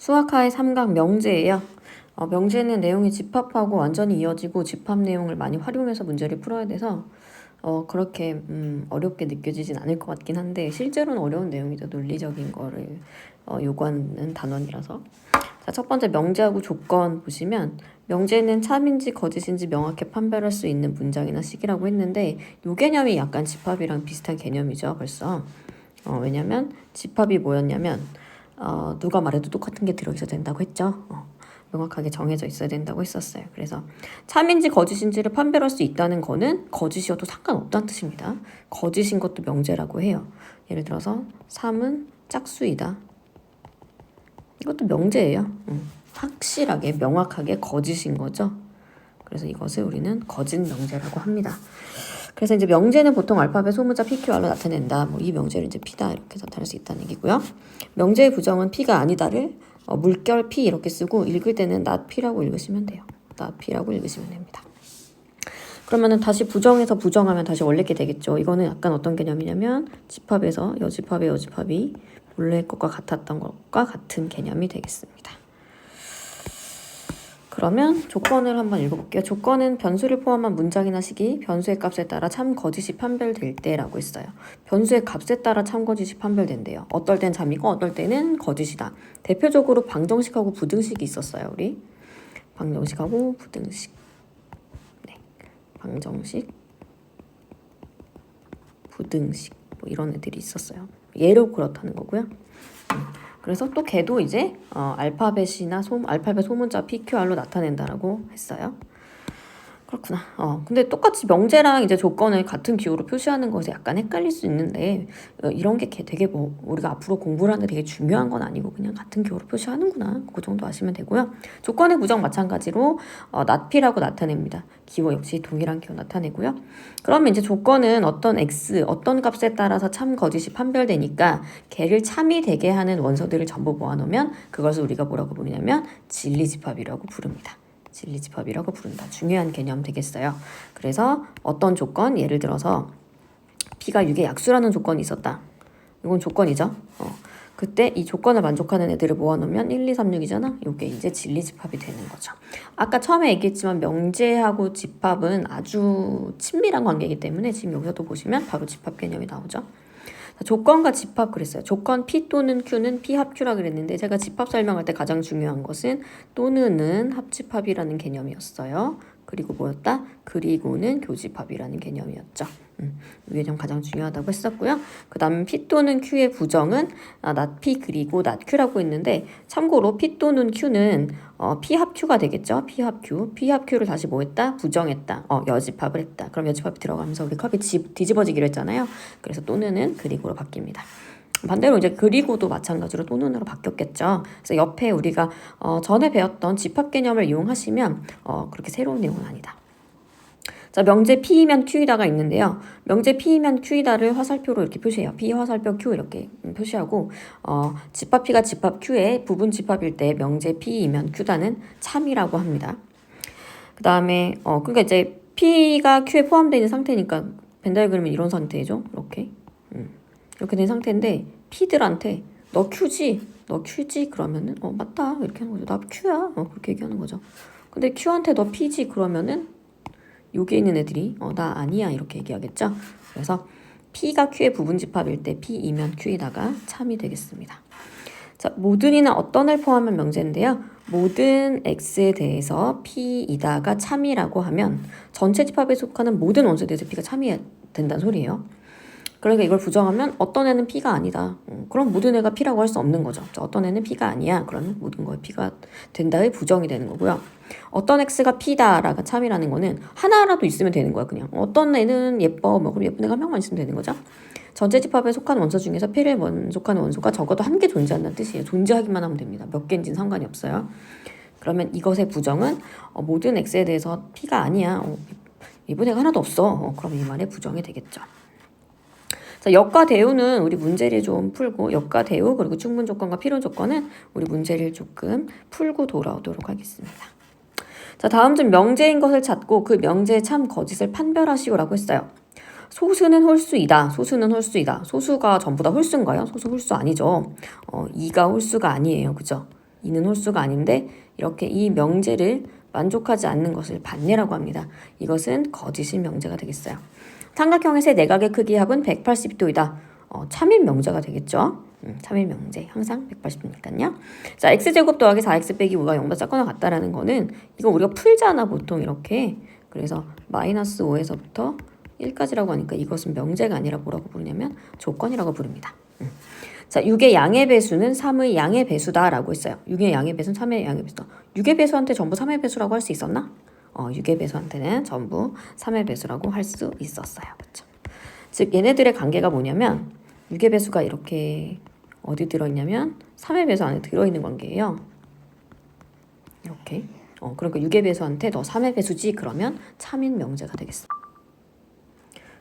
수학하의 삼각 명제예요. 명제는 내용이 집합하고 완전히 이어지고 집합 내용을 많이 활용해서 문제를 풀어야 돼서 그렇게 어렵게 느껴지진 않을 것 같긴 한데 실제로는 어려운 내용이죠. 논리적인 거를 요구하는 단원이라서. 자, 첫 번째 명제하고 조건 보시면 명제는 참인지 거짓인지 명확히 판별할 수 있는 문장이나 식이라고 했는데 요 개념이 약간 집합이랑 비슷한 개념이죠. 벌써. 왜냐면 집합이 뭐였냐면 누가 말해도 똑같은 게 들어있어야 된다고 했죠. 명확하게 정해져 있어야 된다고 했었어요. 그래서 참인지 거짓인지를 판별할 수 있다는 거는 거짓이어도 상관없다는 뜻입니다. 거짓인 것도 명제라고 해요. 예를 들어서 3은 짝수이다. 이것도 명제예요. 확실하게 명확하게 거짓인 거죠. 그래서 이것을 우리는 거짓 명제라고 합니다. 그래서 이제 명제는 보통 알파벳 소문자 PQR로 나타낸다. 이 명제를 이제 P다 이렇게 나타낼 수 있다는 얘기고요. 명제의 부정은 P가 아니다를 물결 P 이렇게 쓰고 읽을 때는 not P라고 읽으시면 돼요. not P라고 읽으시면 됩니다. 그러면은 다시 부정해서 부정하면 다시 원래게 되겠죠. 이거는 약간 어떤 개념이냐면 집합에서 여집합이 원래 것과 같았던 것과 같은 개념이 되겠습니다. 그러면 조건을 한번 읽어볼게요. 조건은 변수를 포함한 문장이나 식이 변수의 값에 따라 참 거짓이 판별될 때라고 했어요. 변수의 값에 따라 참 거짓이 판별된대요. 어떨 땐 참이고 어떨 때는 거짓이다. 대표적으로 방정식하고 부등식이 있었어요. 우리 방정식하고 부등식. 네, 방정식, 부등식 이런 애들이 있었어요. 예로 그렇다는 거고요. 그래서 또 걔도 이제 알파벳이나 알파벳 소문자 PQR로 나타낸다라고 했어요. 그렇구나. 근데 똑같이 명제랑 이제 조건을 같은 기호로 표시하는 것에 약간 헷갈릴 수 있는데 이런 게 되게 우리가 앞으로 공부를 하는데 되게 중요한 건 아니고 그냥 같은 기호로 표시하는구나. 그 정도 아시면 되고요. 조건의 부정 마찬가지로 not P라고 나타냅니다. 기호 역시 동일한 기호 나타내고요. 그러면 이제 조건은 어떤 x, 어떤 값에 따라서 참 거짓이 판별되니까 걔를 참이 되게 하는 원소들을 전부 모아놓으면 그것을 우리가 뭐라고 부르냐면 진리집합이라고 부릅니다. 진리집합이라고 부른다. 중요한 개념 되겠어요. 그래서 어떤 조건, 예를 들어서 P가 6의 약수라는 조건이 있었다. 이건 조건이죠. 그때 이 조건을 만족하는 애들을 모아놓으면 1, 2, 3, 6이잖아. 이게 이제 진리집합이 되는 거죠. 아까 처음에 얘기했지만 명제하고 집합은 아주 친밀한 관계이기 때문에 지금 여기서도 보시면 바로 집합 개념이 나오죠. 조건과 집합 그랬어요. 조건 P 또는 Q는 P 합Q라 그랬는데 제가 집합 설명할 때 가장 중요한 것은 또는은 합집합이라는 개념이었어요. 그리고 뭐였다? 그리고는 교집합이라는 개념이었죠. 이 개념 가장 중요하다고 했었고요. 그 다음 P 또는 Q의 부정은 not P 그리고 not Q라고 했는데 참고로 P 또는 Q는 P 합 Q가 되겠죠. P 합 Q. P 합 Q를 다시 뭐 했다? 부정했다. 여집합을 했다. 그럼 여집합이 들어가면서 우리 컵이 뒤집어지기로 했잖아요. 그래서 또는은 그리고로 바뀝니다. 반대로 이제 그리고도 마찬가지로 또는으로 바뀌었겠죠. 그래서 옆에 우리가 전에 배웠던 집합 개념을 이용하시면 그렇게 새로운 내용은 아니다. 자, 명제 P이면 Q이다가 있는데요. 명제 P이면 Q이다를 화살표로 이렇게 표시해요. P 화살표 Q 이렇게 표시하고 집합 P가 집합 Q의 부분 집합일 때 명제 P이면 Q다는 참이라고 합니다. 그 다음에 그러니까 이제 P가 Q에 포함되어 있는 상태니까 벤 다이그램은 이런 상태죠. 이렇게 된 상태인데 P들한테 너 Q지? 너 Q지? 그러면은 맞다 이렇게 하는 거죠. 나 Q야. 그렇게 얘기하는 거죠. 근데 Q한테 너 P지? 그러면은 여기 있는 애들이 나 아니야 이렇게 얘기하겠죠. 그래서 P가 Q의 부분 집합일 때 P이면 Q이다가 참이 되겠습니다. 자, 모든이나 어떤을 포함한 명제인데요. 모든 X에 대해서 P이다가 참이라고 하면 전체 집합에 속하는 모든 원소에 대해서 P가 참이 된다는 소리예요. 그러니까 이걸 부정하면 어떤 애는 P가 아니다. 그럼 모든 애가 P라고 할 수 없는 거죠. 어떤 애는 P가 아니야. 그러면 모든 거에 P가 된다의 부정이 되는 거고요. 어떤 X가 P다라가 참이라는 거는 하나라도 있으면 되는 거야. 그냥 어떤 애는 예뻐. 그럼 예쁜 애가 한 명만 있으면 되는 거죠. 전체 집합에 속한 원소 중에서 P를 만족하는 원소가 적어도 한 개 존재한다는 뜻이에요. 존재하기만 하면 됩니다. 몇 개인지는 상관이 없어요. 그러면 이것의 부정은 모든 X에 대해서 P가 아니야. 예쁜 애가 하나도 없어. 그럼 이 말의 부정이 되겠죠. 자, 역과 대우는 우리 문제를 좀 풀고 역과 대우 그리고 충분 조건과 필요 조건은 우리 문제를 조금 풀고 돌아오도록 하겠습니다. 자, 다음 중 명제인 것을 찾고 그 명제의 참 거짓을 판별하시오라고 했어요. 소수는 홀수이다. 소수는 홀수이다. 소수가 전부 다 홀수인가요? 소수 홀수 아니죠. 2가 홀수가 아니에요. 그죠? 2는 홀수가 아닌데 이렇게 이 명제를 만족하지 않는 것을 반례라고 합니다. 이것은 거짓인 명제가 되겠어요. 삼각형에서의 내각의 크기 합은 180도이다. 참인 명제가 되겠죠. 참인 명제 항상 180도니까요. 자, x제곱 더하기 4x 빼기 5가 0보다 작거나 같다라는 거는 이거 우리가 풀잖아 보통 이렇게. 그래서 마이너스 5에서부터 1까지라고 하니까 이것은 명제가 아니라 뭐라고 부르냐면 조건이라고 부릅니다. 자, 6의 양의 배수는 3의 양의 배수다라고 했어요. 6의 양의 배수는 3의 양의 배수다. 6의 배수한테 전부 3의 배수라고 할 수 있었나? 6의 배수한테는 전부 3의 배수라고 할 수 있었어요. 그렇죠? 즉 얘네들의 관계가 뭐냐면 6의 배수가 이렇게 어디 들어있냐면 3의 배수 안에 들어있는 관계예요. 이렇게. 그러니까 6의 배수한테 너 3의 배수지 그러면 참인 명제가 되겠어.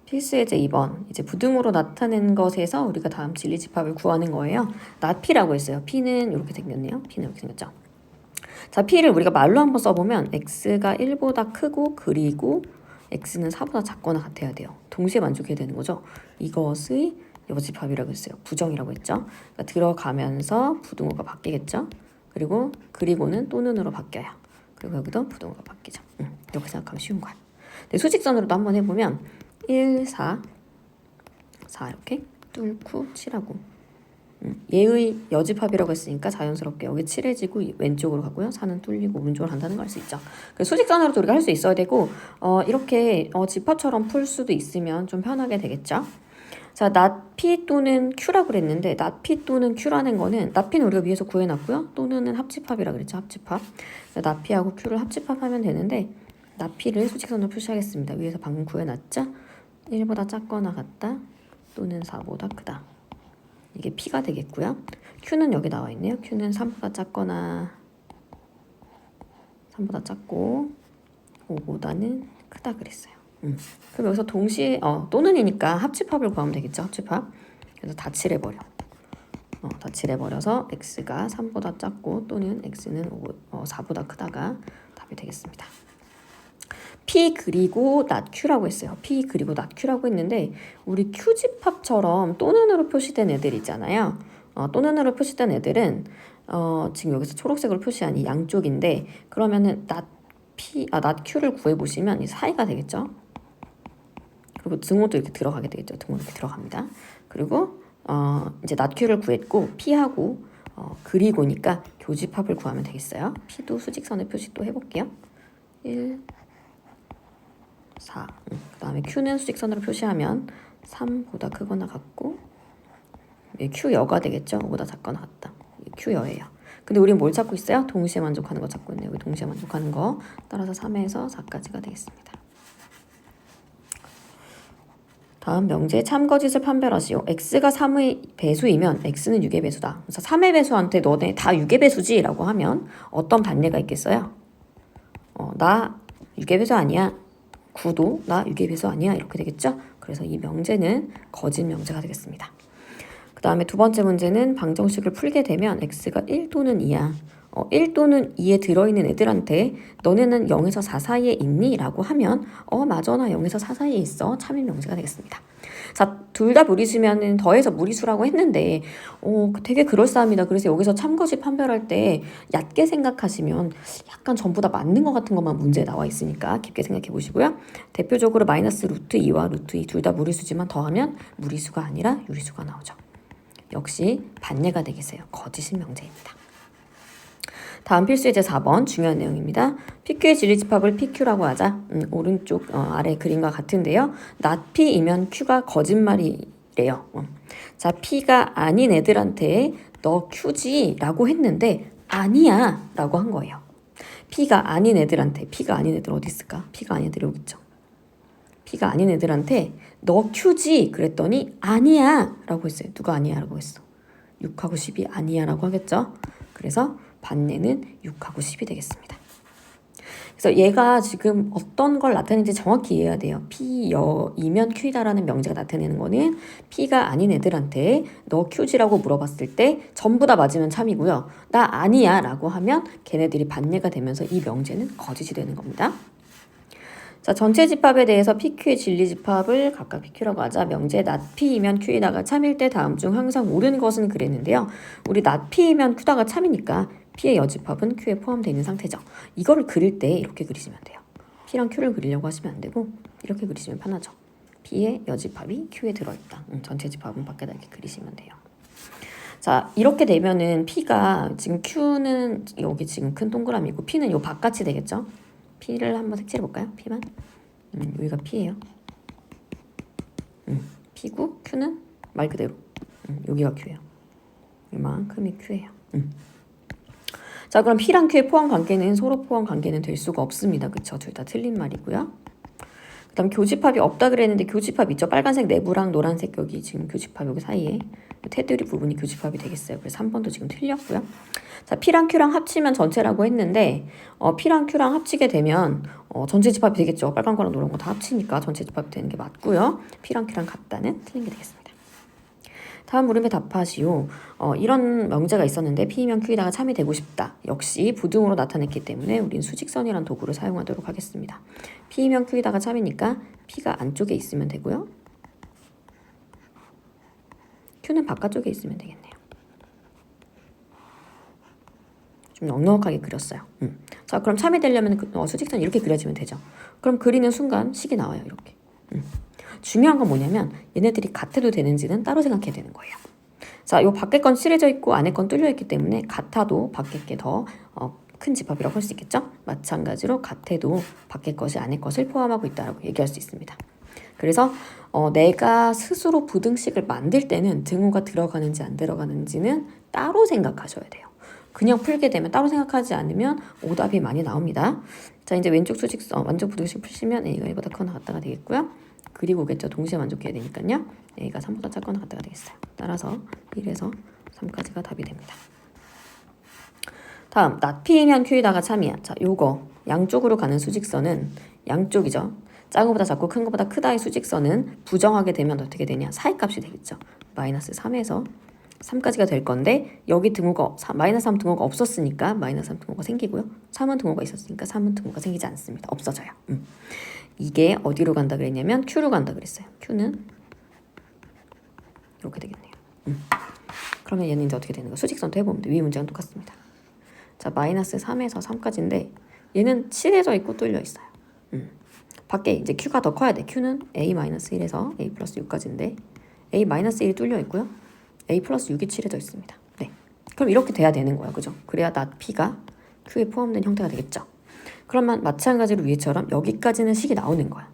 필수 예제 2번. 이제 부등호로 나타낸 것에서 우리가 다음 진리집합을 구하는 거예요. 낫P라고 했어요. P는 이렇게 생겼네요. P는 이렇게 생겼죠. 자, P를 우리가 말로 한번 써보면 X가 1보다 크고 그리고 X는 4보다 작거나 같아야 돼요. 동시에 만족해야 되는 거죠. 이것의 여집합이라고 했어요. 부정이라고 했죠. 그러니까 들어가면서 부등호가 바뀌겠죠. 그리고는 또는으로 바뀌어요. 그리고 여기도 부등호가 바뀌죠. 이렇게 생각하면 쉬운 거야. 근데 수직선으로도 한번 해보면 1, 4 이렇게 뚫고 7하고 얘의 여집합이라고 했으니까 자연스럽게 여기 7해지고 왼쪽으로 가고요. 4는 뚫리고 오른쪽으로 간다는 걸 알 수 있죠. 수직선으로도 우리가 할 수 있어야 되고 이렇게 집합처럼 풀 수도 있으면 좀 편하게 되겠죠. 자, 낫P 또는 Q라고 그랬는데 낫P 또는 Q라는 거는 낫P는 우리가 위에서 구해놨고요. 또는 합집합이라고 그랬죠. 합집합. 낫P하고 Q를 합집합하면 되는데 낫P를 수직선으로 표시하겠습니다. 위에서 방금 구해놨죠. 1보다 작거나 같다. 또는 4보다 크다. 이게 P가 되겠고요. Q는 여기 나와 있네요. Q는 3보다 작거나 3보다 작고 5보다는 크다 그랬어요. 그럼 여기서 동시에 또는이니까 합집합을 구하면 되겠죠. 합집합. 그래서 다 칠해버려. 다 칠해버려서 x가 3보다 작고 또는 x는 4보다 크다가 답이 되겠습니다. P 그리고 낫Q라고 했어요. P 그리고 낫Q라고 했는데 우리 Q집합처럼 또는으로 표시된 애들 있잖아요. 또는으로 표시된 애들은 지금 여기서 초록색으로 표시한 이 양쪽인데 그러면은 낫Q를 구해보시면 이 사이가 되겠죠. 그리고 등호도 이렇게 들어가게 되겠죠. 등호 이렇게 들어갑니다. 그리고 이제 낫Q를 구했고 P하고 그리고니까 교집합을 구하면 되겠어요. P도 수직선의 표시 또 해볼게요. 1, 4. 그 다음에 Q는 수직선으로 표시하면 3보다 크거나 같고 Q여가 되겠죠. 5보다 작거나 같다. Q여예요. 근데 우리는 뭘 찾고 있어요? 동시에 만족하는 거 찾고 있네요. 여기 동시에 만족하는 거. 따라서 3에서 4까지가 되겠습니다. 다음 명제 참거짓을 판별하시오. x가 3의 배수이면 x는 6의 배수다. 그래서 3의 배수한테 너네 다 6의 배수지? 라고 하면 어떤 반례가 있겠어요? 나 6의 배수 아니야. 9도 나 6의 배수 아니야. 이렇게 되겠죠? 그래서 이 명제는 거짓 명제가 되겠습니다. 그 다음에 두 번째 문제는 방정식을 풀게 되면 x가 1 또는 2야. 1 또는 2에 들어있는 애들한테 너네는 0에서 4 사이에 있니? 라고 하면 맞아 나 0에서 4 사이에 있어. 참인 명제가 되겠습니다. 자, 둘 다 무리수면 더해서 무리수라고 했는데 되게 그럴싸합니다. 그래서 여기서 참거짓 판별할 때 얕게 생각하시면 약간 전부 다 맞는 것 같은 것만 문제에 나와 있으니까 깊게 생각해 보시고요. 대표적으로 마이너스 루트 2와 루트 2 둘 다 무리수지만 더하면 무리수가 아니라 유리수가 나오죠. 역시 반례가 되겠어요. 거짓인 명제입니다. 다음 필수 예제 4번 중요한 내용입니다. PQ의 진리집합을 PQ라고 하자. 오른쪽 아래 그림과 같은데요. not P이면 Q가 거짓말이래요. 자, P가 아닌 애들한테 너 Q지 라고 했는데 아니야 라고 한 거예요. P가 아닌 애들한테 P가 아닌 애들 어디 있을까? P가 아닌 애들이 여기 있죠. P가 아닌 애들한테 너 Q지 그랬더니 아니야 라고 했어요. 누가 아니야 라고 했어? 6하고 10이 아니야 라고 하겠죠. 그래서 반례는 6하고 10이 되겠습니다. 그래서 얘가 지금 어떤 걸 나타내는지 정확히 이해해야 돼요. P여이면 Q이다라는 명제가 나타내는 거는 P가 아닌 애들한테 너 Q지라고 물어봤을 때 전부 다 맞으면 참이고요. 나 아니야 라고 하면 걔네들이 반례가 되면서 이 명제는 거짓이 되는 겁니다. 자, 전체 집합에 대해서 PQ의 진리집합을 각각 PQ라고 하자. 명제 not P이면 Q이다가 참일 때 다음 중 항상 옳은 것은 그랬는데요. 우리 not P이면 Q다가 참이니까 P의 여집합은 Q에 포함되어 있는 상태죠. 이거를 그릴 때 이렇게 그리시면 돼요. P랑 Q를 그리려고 하시면 안 되고 이렇게 그리시면 편하죠. P의 여집합이 Q에 들어있다. 전체 집합은 밖에다 이렇게 그리시면 돼요. 자, 이렇게 되면은 P가 지금 Q는 여기 지금 큰 동그라미고 P는 요 바깥이 되겠죠. P를 한번 색칠해 볼까요? P만. 여기가 P예요. P고 Q는 말 그대로 여기가 Q예요. 이만큼이 Q예요. 자, 그럼 P랑 Q의 포함 관계는 서로 포함 관계는 될 수가 없습니다. 그쵸? 둘 다 틀린 말이고요. 그 다음 교집합이 없다 그랬는데 교집합 있죠? 빨간색 내부랑 노란색 여기 지금 교집합 여기 사이에 테두리 부분이 교집합이 되겠어요. 그래서 3번도 지금 틀렸고요. 자, P랑 Q랑 합치면 전체라고 했는데 P랑 Q랑 합치게 되면 전체 집합이 되겠죠. 빨간 거랑 노란 거 다 합치니까 전체 집합이 되는 게 맞고요. P랑 Q랑 같다는 틀린 게 되겠습니다. 다음 물음에 답하시오. 이런 명제가 있었는데 P이면 Q에다가 참이 되고 싶다. 역시 부등으로 나타냈기 때문에 우린 수직선이라는 도구를 사용하도록 하겠습니다. P이면 Q에다가 참이니까 P가 안쪽에 있으면 되고요. Q는 바깥쪽에 있으면 되겠네요. 좀 넉넉하게 그렸어요. 자, 그럼 참이 되려면 수직선 이렇게 그려지면 되죠. 그럼 그리는 순간 식이 나와요. 이렇게. 중요한 건 뭐냐면 얘네들이 같아도 되는지는 따로 생각해야 되는 거예요. 자, 요 밖에 건 칠해져 있고 안에 건 뚫려 있기 때문에 같아도 밖에 게 더 큰 집합이라고 할 수 있겠죠. 마찬가지로 같아도 밖에 것이 안에 것을 포함하고 있다라고 얘기할 수 있습니다. 그래서 내가 스스로 부등식을 만들 때는 등호가 들어가는지 안 들어가는지는 따로 생각하셔야 돼요. 그냥 풀게 되면 따로 생각하지 않으면 오답이 많이 나옵니다. 자, 이제 왼쪽 수직선 완전 부등식 푸시면 A가 1보다 크거나 같다가 되겠고요. 그리고 오겠죠. 동시에 만족해야 되니까요. A가 3보다 작거나 같다가 되겠어요. 따라서 1에서 3까지가 답이 됩니다. 다음, not P이면 Q에다가 참이야. 자, 요거 양쪽으로 가는 수직선은 양쪽이죠. 작은 거보다 작고 큰 거보다 크다의 수직선은 부정하게 되면 어떻게 되냐? 사이값이 되겠죠. 마이너스 3에서 3까지가 될 건데 여기 등호가 마이너스 3 등호가 없었으니까 마이너스 3 등호가 생기고요. 3은 등호가 있었으니까 3은 등호가 생기지 않습니다. 없어져요. 이게 어디로 간다 그랬냐면 Q로 간다 그랬어요. Q는 이렇게 되겠네요. 그러면 얘는 이제 어떻게 되는 거? 수직선도 해보면 위에 문제랑 똑같습니다. 자, 마이너스 3에서 3까지인데 얘는 칠해져 있고 뚫려 있어요. 밖에 이제 Q가 더 커야 돼. Q는 A-1에서 A 플러스 6까지인데 A-1이 뚫려 있고요. A 플러스 6이 칠해져 있습니다. 네. 그럼 이렇게 돼야 되는 거예요. 그죠? 그래야 not P가 Q에 포함된 형태가 되겠죠. 그러면 마찬가지로 위에처럼 여기까지는 식이 나오는 거야.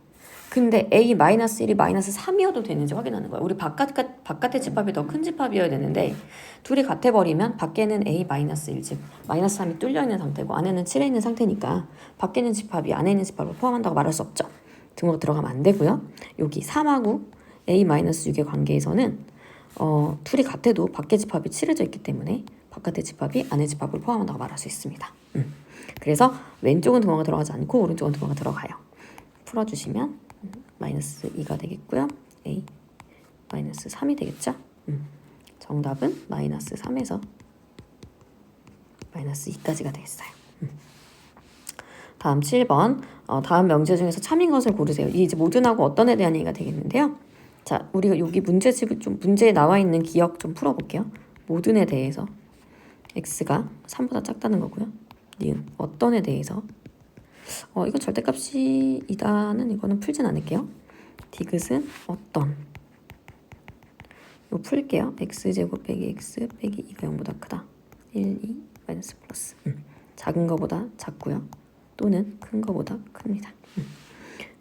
근데 A-1이 마이너스 3이어도 되는지 확인하는 거야. 우리 바깥의 집합이 더 큰 집합이어야 되는데 둘이 같아버리면 밖에는 A-1, 즉 마이너스 3이 뚫려있는 상태고 안에는 7에 있는 상태니까 밖에 있는 집합이 안에 있는 집합을 포함한다고 말할 수 없죠. 등호가 들어가면 안 되고요. 여기 3하고 A-6의 관계에서는 둘이 같아도 밖의 집합이 칠해져 있기 때문에 바깥의 집합이 안의 집합을 포함한다고 말할 수 있습니다. 그래서 왼쪽은 등호가 들어가지 않고 오른쪽은 등호가 들어가요. 풀어주시면 마이너스 2가 되겠고요. A 마이너스 3이 되겠죠. 정답은 마이너스 3에서 마이너스 2까지가 되겠어요. 다음 7번 다음 명제 중에서 참인 것을 고르세요. 이게 이제 모든하고 어떤에 대한 얘기가 되겠는데요. 자, 우리가 여기 문제에 나와 있는 기억 좀 풀어볼게요. 모든에 대해서 x가 3보다 작다는 거고요. 니은 어떤에 대해서 이건 절대값이 이다는 이거는 풀진 않을게요. 디귿은 어떤 이거 풀게요. x제곱 빼기 x 빼기 2가 0보다 크다. 1, 2 마이너스 플러스 작은 거보다 작고요. 또는 큰 거보다 큽니다. 그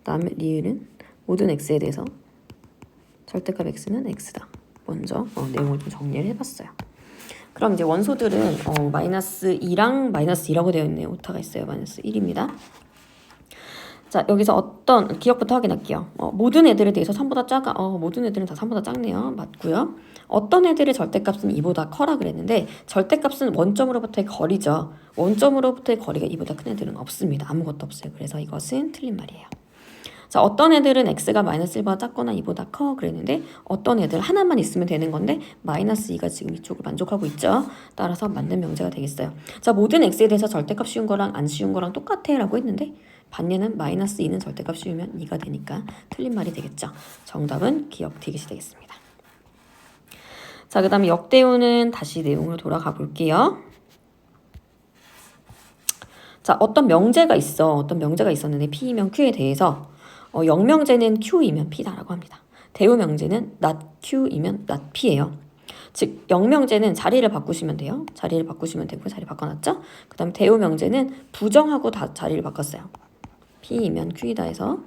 다음에 리을은 모든 x에 대해서 절대값 x는 x다. 먼저 내용을 좀 정리를 해봤어요. 그럼 이제 원소들은 마이너스 2랑 마이너스 2라고 되어 있네요. 오타가 있어요. 마이너스 1입니다. 자, 여기서 어떤 기억부터 확인할게요. 모든 애들에 대해서 3보다 작아. 모든 애들은 다 3보다 작네요. 맞고요. 어떤 애들의 절대값은 2보다 커라 그랬는데 절대값은 원점으로부터의 거리죠. 원점으로부터의 거리가 2보다 큰 애들은 없습니다. 아무것도 없어요. 그래서 이것은 틀린 말이에요. 자, 어떤 애들은 x가 마이너스 1보다 작거나 2보다 커 그랬는데 어떤 애들 하나만 있으면 되는 건데 마이너스 2가 지금 이쪽을 만족하고 있죠. 따라서 맞는 명제가 되겠어요. 자, 모든 x에 대해서 절대값 씌운 거랑 안 씌운 거랑 똑같아 라고 했는데 반면은 마이너스 2는 절대값 씌우면 2가 되니까 틀린 말이 되겠죠. 정답은 기억 디귿이 되겠습니다. 자, 그 다음에 역대우는 다시 내용으로 돌아가 볼게요. 자, 어떤 명제가 있었는데 P이면 Q에 대해서 0명제는 Q이면 P다라고 합니다. 대우 명제는 not Q이면 not P예요. 즉 0명제는 자리를 바꾸시면 돼요. 자리를 바꾸시면 되고 자리 바꿔놨죠? 그 다음에 대우 명제는 부정하고 다 자리를 바꿨어요. P이면 Q이다 해서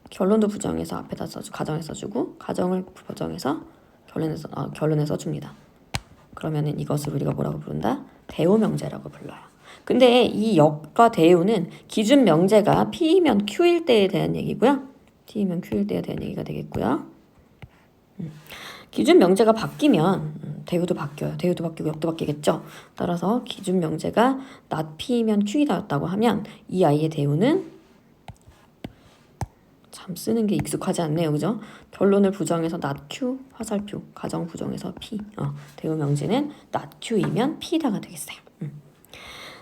결론도 부정해서 앞에다 써주고 가정에 써주고 가정을 부정해서 결론에 써줍니다. 그러면은 이것을 우리가 뭐라고 부른다? 대우 명제라고 불러요. 근데 이 역과 대우는 기준 명제가 P이면 Q일 때에 대한 얘기고요. T이면 Q일 때에 대한 얘기가 되겠고요. 기준 명제가 바뀌면 대우도 바뀌어요. 대우도 바뀌고 역도 바뀌겠죠. 따라서 기준 명제가 not P이면 Q이다였다고 하면 이 아이의 대우는 참 쓰는 게 익숙하지 않네요. 그죠? 결론을 부정해서 not Q, 화살표, 가정 부정해서 P. 대우 명제는 not Q이면 P다가 되겠어요.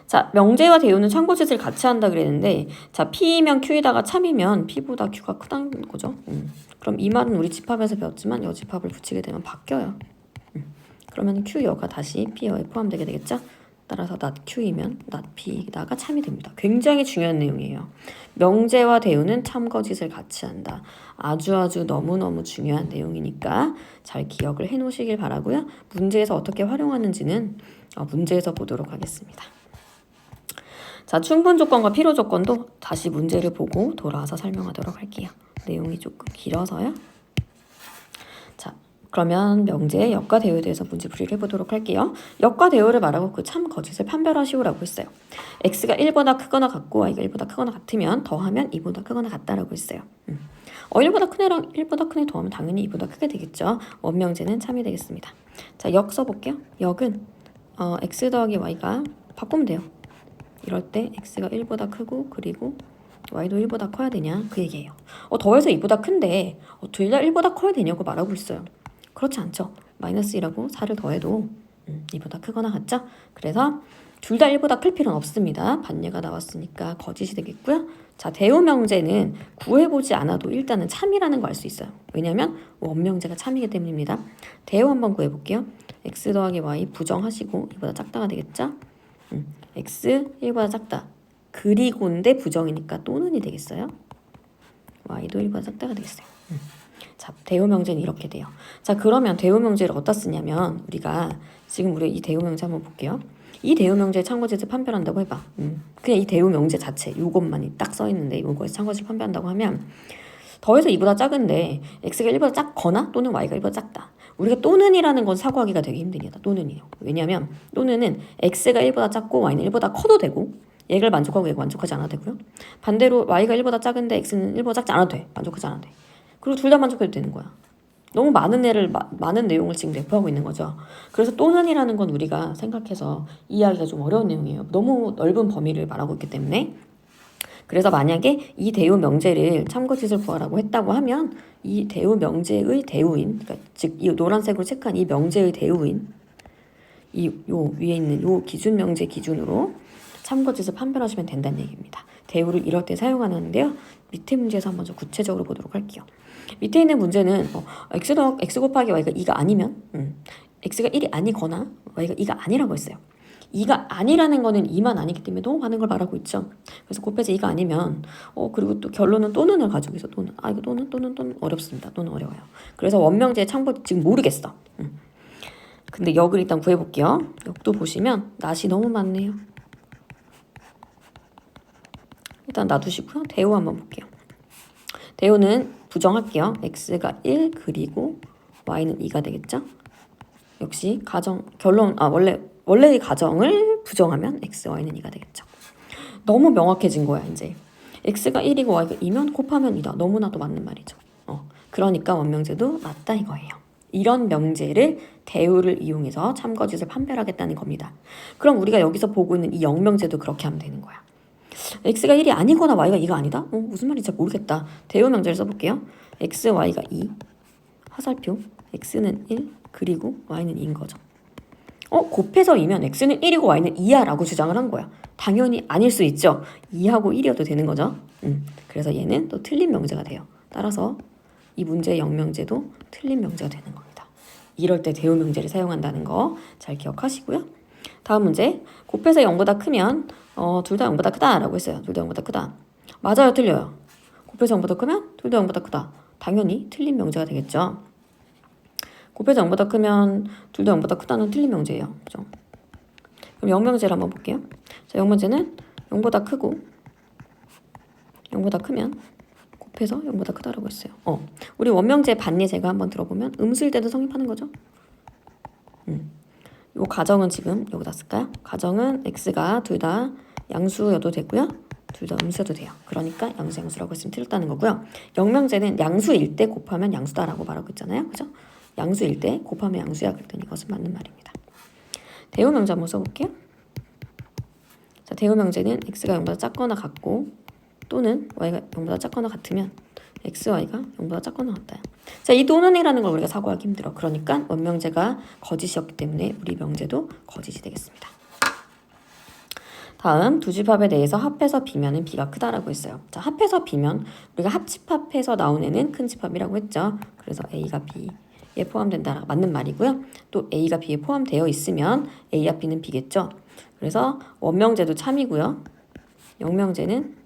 자, 명제와 대우는 참고짓을 같이 한다 그랬는데 자, P이면 Q이다가 참이면 P보다 Q가 크다는 거죠. 그럼 이 말은 우리 집합에서 배웠지만 여집합을 붙이게 되면 바뀌어요. 그러면 Q여가 다시 P여에 포함되게 되겠죠? 따라서 not Q이면 not P다가 참이 됩니다. 굉장히 중요한 내용이에요. 명제와 대우는 참거짓을 같이 한다. 아주 너무너무 중요한 내용이니까 잘 기억을 해 놓으시길 바라고요. 문제에서 어떻게 활용하는지는 문제에서 보도록 하겠습니다. 자, 충분 조건과 필요 조건도 다시 문제를 보고 돌아와서 설명하도록 할게요. 내용이 조금 길어서요. 자, 그러면 명제의 역과 대우에 대해서 문제풀이를 해보도록 할게요. 역과 대우를 말하고 그 참 거짓을 판별하시오라고 했어요. x가 1보다 크거나 같고 y가 1보다 크거나 같으면 더하면 2보다 크거나 같다라고 했어요. 1보다 큰 애랑 1보다 큰 애 더하면 당연히 2보다 크게 되겠죠. 원명제는 참이 되겠습니다. 자, 역 써볼게요. 역은 x 더하기 y가 바꾸면 돼요. 이럴 때 x가 1보다 크고 그리고 y도 1보다 커야 되냐 그 얘기예요. 더해서 2보다 큰데 둘 다 1보다 커야 되냐고 말하고 있어요. 그렇지 않죠. 마이너스 1하고 4를 더해도 2보다 크거나 같죠. 그래서 둘 다 1보다 클 필요는 없습니다. 반예가 나왔으니까 거짓이 되겠고요. 자, 대우 명제는 구해보지 않아도 일단은 참이라는 거 알 수 있어요. 왜냐하면 원명제가 참이기 때문입니다. 대우 한번 구해볼게요. x 더하기 y 부정하시고 이보다 작다가 되겠죠. x 1보다 작다. 그리고인데 부정이니까 또는이 되겠어요. y도 1보다 작다가 되겠어요. 자, 대우 명제는 이렇게 돼요. 자, 그러면 대우 명제를 어디다 쓰냐면 우리가 지금 우리 이 대우 명제 한번 볼게요. 이 대우 명제의 참고짓을 판별한다고 해봐. 그냥 이 대우 명제 자체 요것만이 딱 써 있는데 이거에서 참고짓을 판별한다고 하면 더해서 2보다 작은데 x가 1보다 작거나 또는 y가 1보다 작다. 우리가 또는이라는 건 사고하기가 되게 힘듭니다. 또는이요. 왜냐하면 또는은 x가 1보다 작고 y는 1보다 커도 되고 얘를 만족하고 얘가 만족하지 않아도 되고요. 반대로 y가 1보다 작은데 x는 1보다 작지 않아도 돼. 만족하지 않아도 돼. 그리고 둘 다 만족해도 되는 거야. 너무 많은 많은 내용을 지금 내포하고 있는 거죠. 그래서 또는이라는 건 우리가 생각해서 이해하기가 좀 어려운 내용이에요. 너무 넓은 범위를 말하고 있기 때문에. 그래서 만약에 이 대우 명제를 참고짓을 구하라고 했다고 하면 이 대우 명제의 대우인, 그러니까 즉 이 노란색으로 체크한 이 명제의 대우인, 요 위에 있는 요 기준 명제 기준으로 참고짓을 판별하시면 된다는 얘기입니다. 대우를 이럴 때 사용하는데요. 밑에 문제에서 한번 좀 구체적으로 보도록 할게요. 밑에 있는 문제는 x 곱하기 y가 2가 아니면 x가 1이 아니거나 y가 2가 아니라고 했어요. 2가 아니라는 거는 2만 아니기 때문에 너무 많은 걸 말하고 있죠. 그래서 곱해서 2가 아니면 그리고 또 결론은 또는을 가지고 있어. 또는 이거 또는 어렵습니다. 또는 어려워요. 그래서 원명제의 참고 지금 모르겠어. 근데 역을 일단 구해볼게요. 역도 보시면 낫이 너무 많네요. 일단 놔두시고요. 대우 한번 볼게요. 대우는 부정할게요. x가 1 그리고 y는 2가 되겠죠. 역시 결론 원래의 가정을 부정하면 x, y는 2가 되겠죠. 너무 명확해진 거야 이제. x가 1이고 y가 2면 곱하면 2다. 너무나도 맞는 말이죠. 그러니까 원명제도 맞다 이거예요. 이런 명제를 대우를 이용해서 참거짓을 판별하겠다는 겁니다. 그럼 우리가 여기서 보고 있는 이 0명제도 그렇게 하면 되는 거야. x가 1이 아니거나 y가 2가 아니다? 무슨 말인지 잘 모르겠다. 대우 명제를 써볼게요. x, y가 2 화살표 x는 1 그리고 y는 2인 거죠. 곱해서 2면 x는 1이고 y는 2야 라고 주장을 한 거야. 당연히 아닐 수 있죠. 2하고 1이어도 되는 거죠. 그래서 얘는 또 틀린 명제가 돼요. 따라서 이 문제의 0명제도 틀린 명제가 되는 겁니다. 이럴 때 대우 명제를 사용한다는 거 잘 기억하시고요. 다음 문제. 곱해서 0보다 크면 둘 다 0보다 크다라고 했어요. 둘 다 0보다 크다. 맞아요, 틀려요? 곱해서 0보다 크면 둘 다 0보다 크다. 당연히 틀린 명제가 되겠죠. 곱해서 0보다 크면 둘 다 0보다 크다는 틀린 명제예요. 그죠? 그럼 0명제를 한번 볼게요. 자, 0문제는 0보다 크고 0보다 크면 곱해서 0보다 크다라고 했어요. 우리 원명제 반예 제가 한번 들어보면 음수일 때도 성립하는 거죠. 요 가정은 지금 여기다 쓸까요? 가정은 x가 둘 다 양수여도 되고요. 둘 다 음수여도 돼요. 그러니까 양수라고 했으면 틀렸다는 거고요. 0명제는 양수일 때 곱하면 양수다라고 말하고 있잖아요. 그죠? 양수일 때 곱하면 양수야. 그랬더니 이것은 맞는 말입니다. 대우명제 한번 써볼게요. 자, 대우명제는 x가 0보다 작거나 같고 또는 y가 0보다 작거나 같으면 x, y가 0보다 작거나 같아요. 자, 이 또는이라는 걸 우리가 사고하기 힘들어. 그러니까 원명제가 거짓이었기 때문에 우리 명제도 거짓이 되겠습니다. 다음 두 집합에 대해서 합해서 비면은 b가 크다라고 했어요. 자, 합해서 비면 우리가 합집합해서 나온 애는 큰 집합이라고 했죠. 그래서 a가 b에 포함된다. 맞는 말이고요. 또 a가 b에 포함되어 있으면 a와 b는 b겠죠. 그래서 원명제도 참이고요. 영명제는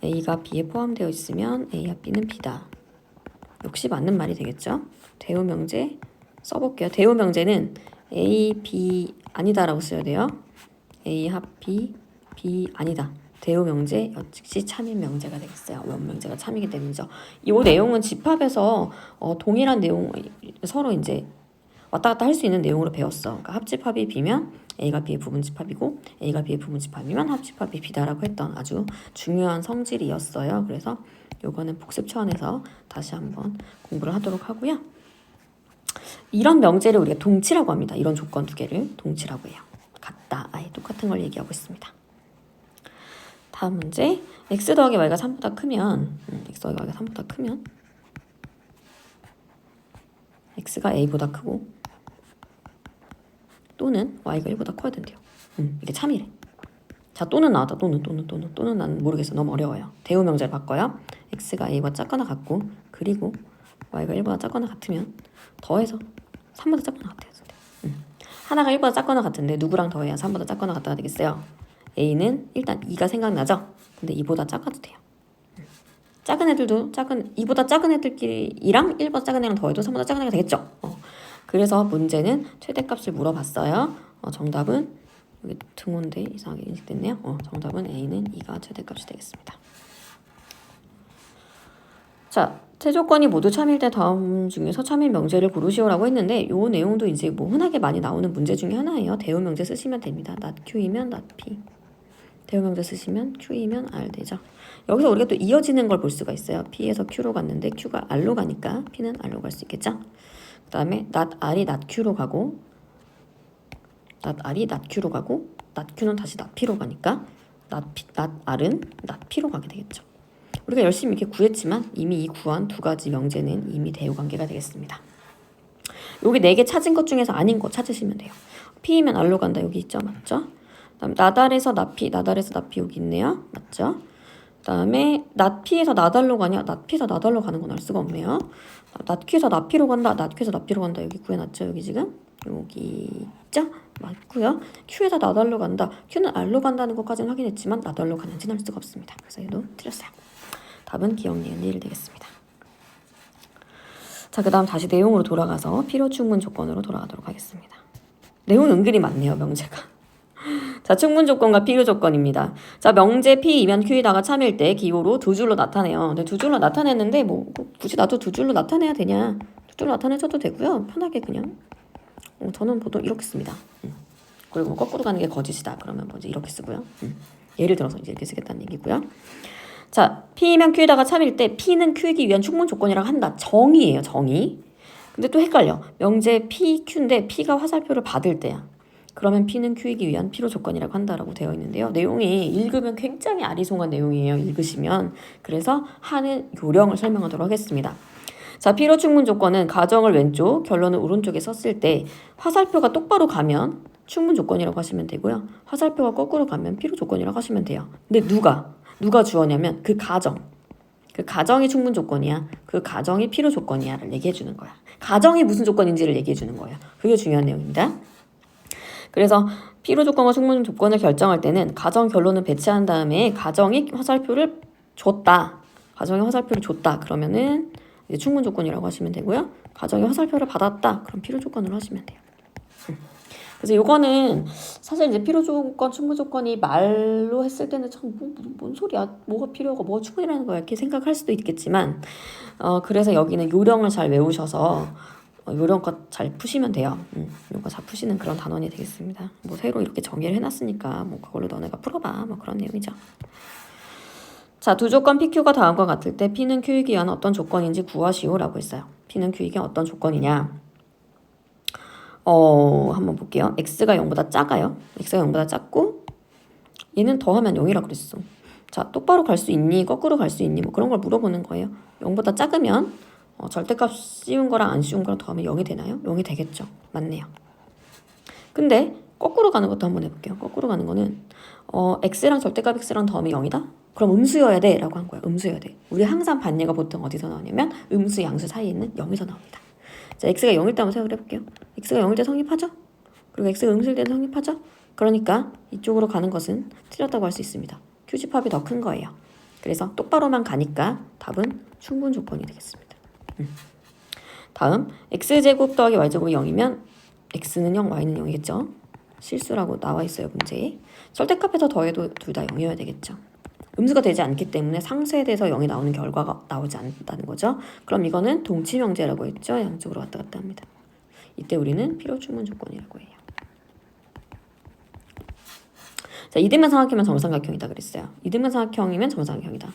a가 b에 포함되어 있으면 a와 b는 b다. 역시 맞는 말이 되겠죠. 대우명제 써볼게요. 대우명제는 a, b 아니다라고 써야 돼요. a 합 b, b 아니다. 대우명제 역시 참인 명제가 되겠어요. 원명제가 참이기 때문이죠. 이 내용은 집합에서 동일한 내용 서로 이제 왔다 갔다 할 수 있는 내용으로 배웠어. 그러니까 합집합이 b면 a가 b의 부분집합이고 a가 b의 부분집합이면 합집합이 b다라고 했던 아주 중요한 성질이었어요. 그래서 요거는 복습 차원에서 다시 한번 공부를 하도록 하고요. 이런 명제를 우리가 동치라고 합니다. 이런 조건 두 개를 동치라고 해요. 같다, 아예 똑같은 걸 얘기하고 있습니다. 다음 문제. x 더하기 y가 3보다 크면 x 더하기 y가 3보다 크면 x가 a보다 크고 또는 y가 1보다 커야 된대요. 이게 참이래. 자, 또는 나왔다. 또는 난 모르겠어. 너무 어려워요. 대우명제를 바꿔요. x가 a보다 작거나 같고 그리고 y가 1보다 작거나 같으면 더해서 3보다 작거나 같아요. 하나가 1보다 작거나 같은데 누구랑 더해야 3보다 작거나 같다가 되겠어요? a는 일단 2가 생각나죠? 근데 2보다 작아도 돼요. 작은 애들도 2보다 작은 애들끼리랑 1보다 작은 애랑 더해도 3보다 작은 애가 되겠죠? 그래서 문제는 최대값을 물어봤어요. 정답은 여기 등호인데 이상하게 인식됐네요. 정답은 a는 2가 최대값이 되겠습니다. 자, 세 조건이 모두 참일 때 다음 중에서 참일 명제를 고르시오라고 했는데 요 내용도 이제 뭐 흔하게 많이 나오는 문제 중에 하나예요. 대우명제 쓰시면 됩니다. not q이면 not p. 대우명제 쓰시면 q이면 r 되죠. 여기서 우리가 또 이어지는 걸 볼 수가 있어요. p에서 q로 갔는데 q가 r로 가니까 p는 r로 갈 수 있겠죠. 그 다음에 not r이 not q로 가고 not r이 not q로 가고 not q는 다시 not p로 가니까 not r은 not p로 가게 되겠죠. 우리가 열심히 이렇게 구했지만 이미 이 구한 두 가지 명제는 이미 대우관계가 되겠습니다. 여기 4개 찾은 것 중에서 아닌 거 찾으시면 돼요. p이면 r로 간다 여기 있죠. 맞죠? 그다음에 나달에서 나피 여기 있네요. 맞죠? 그다음에 natp에서 나달로 가냐? natp에서 나달로 가는 건 알 수가 없네요. natq에서 napi로 간다. natq에서 napi로 간다. 여기 구해놨죠. 여기 지금 여기 있죠? 맞고요. q에서 나달로 간다. q는 r로 간다는 것까지는 확인했지만 나달로 가는지는 알 수가 없습니다. 그래서 얘도 틀렸어요. 답은 기억, 니은, 리을 되겠습니다. 자, 그 다음 다시 내용으로 돌아가서 필요 충분 조건으로 돌아가도록 하겠습니다. 내용 은근히 많네요, 명제가. 자, 충분 조건과 필요 조건입니다. 자, 명제 P이면 Q이다가 참일 때 기호로 두 줄로 나타내요. 근데 두 줄로 나타냈는데 뭐 굳이 나도 두 줄로 나타내야 되냐? 두 줄로 나타내셔도 되고요. 편하게 그냥. 저는 보통 이렇게 씁니다. 그리고 뭐 거꾸로 가는 게 거짓이다. 그러면 뭐 이제 이렇게 쓰고요. 예를 들어서 이제 이렇게 쓰겠다는 얘기고요. 자, P이면 Q에다가 참일 때 P는 Q이기 위한 충분 조건이라고 한다. 정의예요, 정의. 근데 또 헷갈려. 명제 P, Q인데 P가 화살표를 받을 때야. 그러면 P는 Q이기 위한 필요 조건이라고 한다라고 되어 있는데요. 내용이 읽으면 굉장히 아리송한 내용이에요. 읽으시면. 그래서 하는 요령을 설명하도록 하겠습니다. 자, 필요 충분 조건은 가정을 왼쪽, 결론을 오른쪽에 썼을 때 화살표가 똑바로 가면 충분 조건이라고 하시면 되고요. 화살표가 거꾸로 가면 필요 조건이라고 하시면 돼요. 근데 누가 주어냐면 그 가정이 충분 조건이야. 그 가정이 필요 조건이야를 얘기해 주는 거야. 가정이 무슨 조건인지를 얘기해 주는 거예요. 그게 중요한 내용입니다. 그래서 필요 조건과 충분 조건을 결정할 때는 가정 결론을 배치한 다음에 가정이 화살표를 줬다. 가정이 화살표를 줬다. 그러면은 이제 충분 조건이라고 하시면 되고요. 가정이 화살표를 받았다. 그럼 필요 조건으로 하시면 돼요. 그래서 요거는 사실 이제 필요 조건, 충분 조건이 말로 했을 때는 참 뭔 소리야? 뭐가 필요하고 뭐가 충분이라는 거야? 이렇게 생각할 수도 있겠지만 그래서 여기는 요령을 잘 외우셔서 요령껏 잘 푸시면 돼요. 요거 잘 푸시는 그런 단원이 되겠습니다. 뭐 새로 이렇게 정의를 해놨으니까 뭐 그걸로 너네가 풀어봐. 뭐 그런 내용이죠. 자, 두 조건 PQ가 다음과 같을 때 P는 Q이기 위한 어떤 조건인지 구하시오라고 했어요. P는 Q이기 위한 어떤 조건이냐? 한번 볼게요. X가 0보다 작아요. X가 0보다 작고 얘는 더하면 0이라 그랬어. 자, 똑바로 갈 수 있니? 거꾸로 갈 수 있니? 뭐 그런 걸 물어보는 거예요. 0보다 작으면 절대값 씌운 거랑 안 씌운 거랑 더하면 0이 되나요? 0이 되겠죠. 맞네요. 근데 거꾸로 가는 것도 한번 해볼게요. 거꾸로 가는 거는 X랑 절대값 X랑 더하면 0이다? 그럼 음수여야 돼 라고 한 거야. 음수여야 돼. 우리 항상 반예가 보통 어디서 나오냐면 음수, 양수 사이에 있는 0에서 나옵니다. 자, X가 0일 때 한번 생각을 해볼게요. X가 0일 때 성립하죠? 그리고 X가 음수일 때는 성립하죠? 그러니까 이쪽으로 가는 것은 틀렸다고 할 수 있습니다. Q집합이 더 큰 거예요. 그래서 똑바로만 가니까 답은 충분 조건이 되겠습니다. 다음 X제곱 더하기 Y제곱이 0이면 X는 0, Y는 0이겠죠? 실수라고 나와 있어요, 문제에. 절대값에서 더해도 둘 다 0이어야 되겠죠. 음수가 되지 않기 때문에 상수에 대해서 0이 나오는 결과가 나오지 않는다는 거죠. 그럼 이거는 동치명제라고 했죠. 양쪽으로 왔다 갔다 합니다. 이때 우리는 필요 충분 조건이라고 해요. 자, 이등변 삼각형이면 정삼각형이다 그랬어요. 이등변 삼각형이면 정삼각형이다.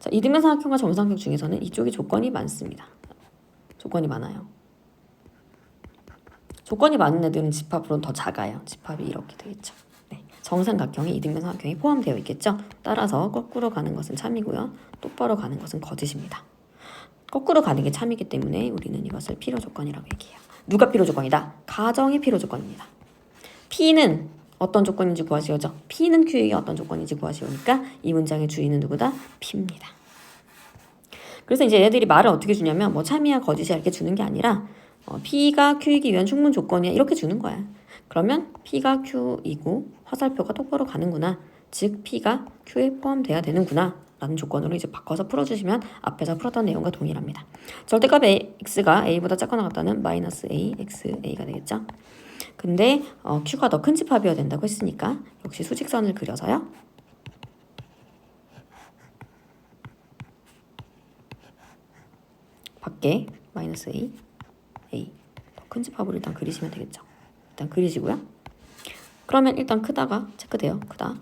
자, 이등변 삼각형과 정삼각형 중에서는 이쪽이 조건이 많습니다. 조건이 많아요. 조건이 많은 애들은 집합으로는 더 작아요. 집합이 이렇게 되겠죠. 네. 정삼각형에 이등변 삼각형이 포함되어 있겠죠. 따라서 거꾸로 가는 것은 참이고요. 똑바로 가는 것은 거짓입니다. 거꾸로 가는 게 참이기 때문에 우리는 이것을 필요 조건이라고 얘기해요. 누가 필요 조건이다? 가정이 필요 조건입니다. P는 어떤 조건인지 구하시오죠. P는 Q에게 어떤 조건인지 구하시오니까 이 문장의 주인은 누구다? P입니다. 그래서 이제 얘네들이 말을 어떻게 주냐면 뭐 참이야 거짓이야 이렇게 주는 게 아니라 P가 Q이기 위한 충분 조건이야 이렇게 주는 거야. 그러면 P가 Q이고 화살표가 똑바로 가는구나. 즉 P가 Q에 포함돼야 되는구나 라는 조건으로 이제 바꿔서 풀어주시면 앞에서 풀었던 내용과 동일합니다. 절대값 X가 A보다 작거나 같다는 마이너스 A, XA가 되겠죠. 근데 Q가 더 큰 집합이어야 된다고 했으니까 역시 수직선을 그려서요. 밖에 마이너스 A, A 더 큰 집합으로 일단 그리시면 되겠죠. 일단 그리시고요. 그러면 일단 크다가 체크돼요. 크다.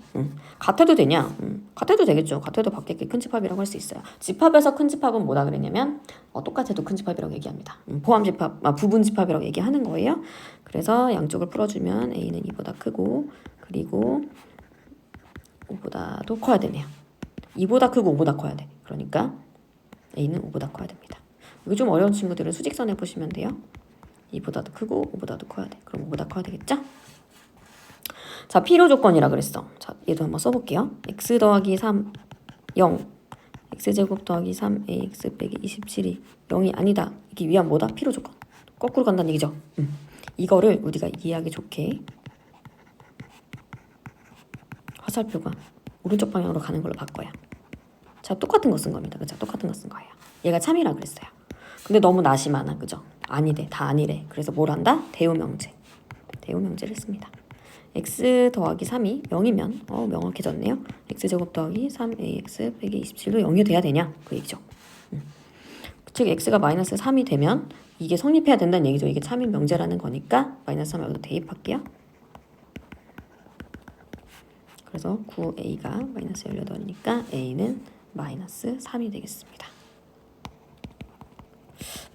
같아도 되냐? 같아도 되겠죠. 같아도 밖에 큰 집합이라고 할 수 있어요. 집합에서 큰 집합은 뭐다 그랬냐면 똑같아도 큰 집합이라고 얘기합니다. 포함 집합, 부분 집합이라고 얘기하는 거예요. 그래서 양쪽을 풀어주면 A는 2보다 크고 그리고 5보다도 커야 되네요. 2보다 크고 5보다 커야 돼. 그러니까 A는 5보다 커야 됩니다. 여기 좀 어려운 친구들은 수직선 해보시면 돼요. 2보다도 크고 5보다도 커야 돼. 그럼 5보다 커야 되겠죠? 자, 필요 조건이라 그랬어. 자, 얘도 한번 써볼게요. x 더하기 3, 0. x제곱 더하기 3ax 빼기 27이 0이 아니다. 이기 위한 뭐다? 필요 조건. 거꾸로 간다는 얘기죠. 이거를 우리가 이해하기 좋게 화살표가 오른쪽 방향으로 가는 걸로 바꿔요. 자, 똑같은 거 쓴 겁니다. 그죠? 똑같은 거 쓴 거예요. 얘가 참이라 그랬어요. 근데 너무 낯이 많아. 그죠? 아니래. 다 아니래. 그래서 뭘 한다? 대우명제. 대우명제를 씁니다. x 더하기 3이 0이면 명확해졌네요. x제곱 더하기 3ax 빼기 27도 0이 돼야 되냐? 그 얘기죠. 즉 x가 마이너스 3이 되면 이게 성립해야 된다는 얘기죠. 이게 참인 명제라는 거니까 마이너스 3 여기다 대입할게요. 그래서 9a가 마이너스 18이니까 a는 마이너스 3이 되겠습니다.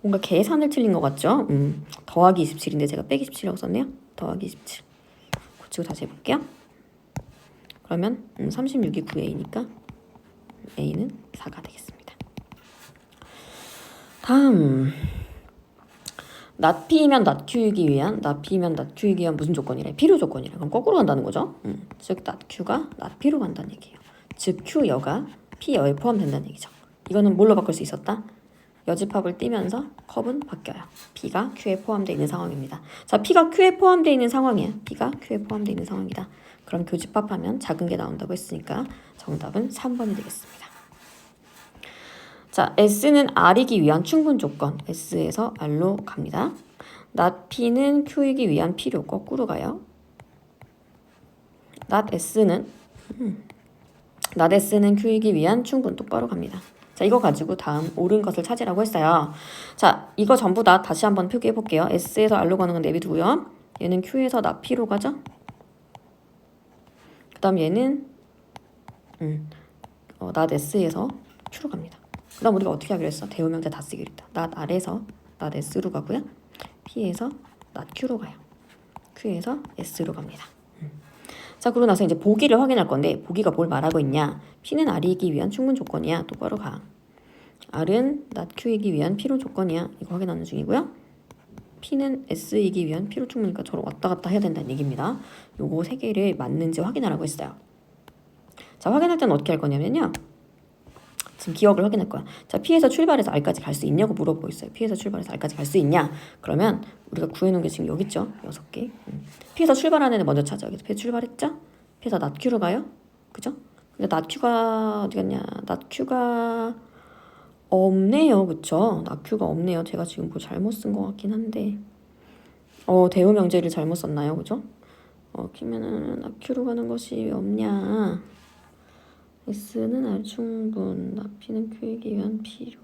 뭔가 계산을 틀린 것 같죠? 더하기 27인데 제가 빼기 17이라고 썼네요. 더하기 27. 고치고 다시 해볼게요. 그러면 36이 9a니까 a는 4가 되겠습니다. 다음 not p이면 not q이기 위한 무슨 조건이래? 필요 조건이래. 그럼 거꾸로 간다는 거죠. 즉 not q가 not p로 간다는 얘기예요. 즉 q 여가 p 여에 포함된다는 얘기죠. 이거는 뭘로 바꿀 수 있었다? 여집합을 띄면서 컵은 바뀌어요. P가 Q에 포함되어 있는 상황입니다. 자, P가 Q에 포함되어 있는 상황이에요. P가 Q에 포함되어 있는 상황이다. 그럼 교집합하면 작은 게 나온다고 했으니까 정답은 3번이 되겠습니다. 자, S는 R이기 위한 충분 조건. S에서 R로 갑니다. not P는 Q이기 위한 필요. 거꾸로 가요. not S는 Q이기 위한 충분. 똑바로 갑니다. 자, 이거 가지고 다음 옳은 것을 찾으라고 했어요. 자, 이거 전부 다 다시 한번 표기해 볼게요. S에서 R로 가는 건 내비두고요. 얘는 Q에서 not P로 가죠. 그 다음 얘는 not S에서 Q로 갑니다. 그 다음 우리가 어떻게 하기로 했어? 대우명사 다 쓰기로 했다. not R에서 not S로 가고요. P에서 not Q로 가요. Q에서 S로 갑니다. 자, 그러고 나서 이제 보기를 확인할 건데 보기가 뭘 말하고 있냐? P는 R이기 위한 충분 조건이야. 똑바로 가. R은 not Q이기 위한 필요 조건이야. 이거 확인하는 중이고요. P는 S이기 위한 필요 충분이니까 저로 왔다 갔다 해야 된다는 얘기입니다. 요거 세 개를 맞는지 확인하라고 했어요. 자, 확인할 때는 어떻게 할 거냐면요. 지금 기억을 확인할 거야. 자, P에서 출발해서 R까지 갈 수 있냐고 물어보고 있어요. P에서 출발해서 R까지 갈 수 있냐? 그러면 우리가 구해놓은 게 지금 여기 있죠? 6개. P에서 출발하는 애 먼저 찾아. 여기서 P 출발했죠? P에서 not Q로 가요. 그죠? 근데 not Q가 어디 갔냐? not Q가 없네요. 그쵸? not Q가 없네요. 제가 지금 뭐 잘못 쓴 것 같긴 한데 대우 명제를 잘못 썼나요? 그죠? 그러면은 not Q로 가는 것이 왜 없냐? S는 R 충분, P는 Q이기 위한 필요,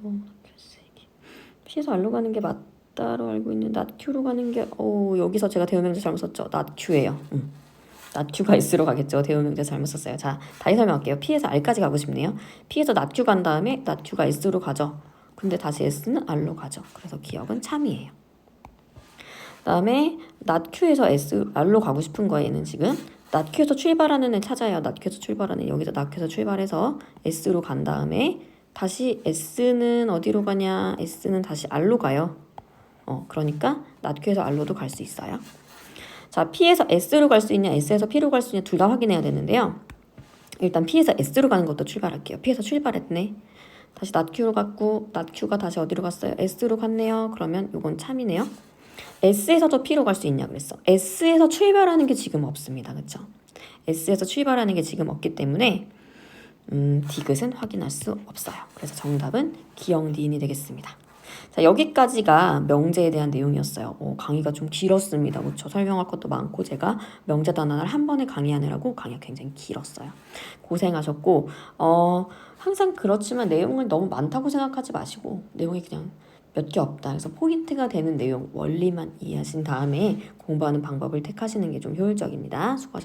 P에서 R로 가는 게 맞다로 알고 있는 not Q로 가는 게 여기서 제가 대우명제 잘못 썼죠. not Q예요. not Q가 S로 가겠죠. 대우명제 잘못 썼어요. 자, 다시 설명할게요. P에서 R까지 가고 싶네요. P에서 not Q 간 다음에 not Q가 S로 가죠. 근데 다시 S는 R로 가죠. 그래서 기억은 참이에요. 그 다음에 not Q에서 R로 가고 싶은 거예요. 얘는 지금 not Q에서 출발하는 애 찾아요. not Q에서 출발하는 애. 여기서 not Q에서 출발해서 S로 간 다음에 다시 S는 어디로 가냐? S는 다시 R로 가요. 그러니까 not Q에서 R로도 갈 수 있어요. 자, P에서 S로 갈 수 있냐? S에서 P로 갈 수 있냐? 둘 다 확인해야 되는데요. 일단 P에서 S로 가는 것도 출발할게요. P에서 출발했네. 다시 not Q로 갔고 not Q가 다시 어디로 갔어요? S로 갔네요. 그러면 이건 참이네요. S에서도 P로 갈 수 있냐 그랬어. S에서 출발하는 게 지금 없습니다. 그쵸? S에서 출발하는 게 지금 없기 때문에 디귿은 확인할 수 없어요. 그래서 정답은 기역 니은이 되겠습니다. 자, 여기까지가 명제에 대한 내용이었어요. 강의가 좀 길었습니다. 그렇죠? 설명할 것도 많고 제가 명제 단원을 한 번에 강의하느라고 강의가 굉장히 길었어요. 고생하셨고 항상 그렇지만 내용은 너무 많다고 생각하지 마시고 내용이 그냥 몇 개 없다. 그래서 포인트가 되는 내용, 원리만 이해하신 다음에 공부하는 방법을 택하시는 게 좀 효율적입니다. 수고하셨습니다.